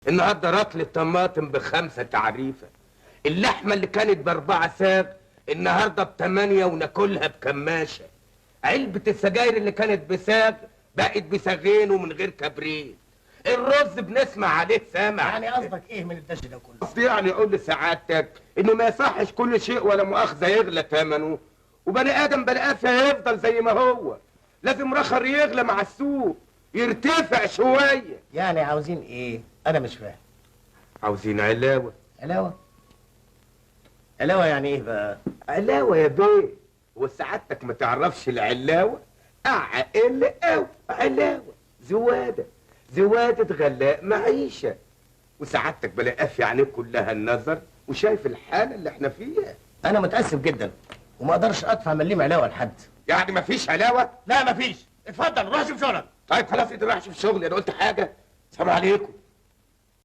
النهارده رطل الطماطم ب5 تعريفه، اللحمه اللي كانت ب4 ساغ النهارده ب8 وناكلها بكماشه، علبه السجاير اللي كانت بساغ بقت بساغين ومن غير كبريت، الرز بنسمع عليه سمع. يعني قصدك ايه من الدش ده كله؟ قصدي يعني اقول لسعادتك انه ما يصحش كل شيء ولا مؤاخذه يغلى ثمنه، وبني ادم بني قافيه يفضل زي ما هو، لازم رخر يغلى مع السوق، يرتفع شويه. يعني عاوزين ايه؟ انا مش فاهم. عاوزين علاوه. علاوه؟ علاوه يعني ايه بقى؟ علاوه يا بيه، وسعادتك ما تعرفش العلاوه؟ اعقل او علاوه، زواده غلاء معيشه، وسعادتك بلا قافيه عينيك كلها النظر وشايف الحاله اللي احنا فيها. انا متاسف جدا وما اقدرش ادفع مليم علاوه لحد. يعني مفيش علاوه؟ لا مفيش. اتفضل روح شوف شغلك. طيب خلاص انت رايح شوف شغلي، انا قلت حاجه؟ السلام عليكم.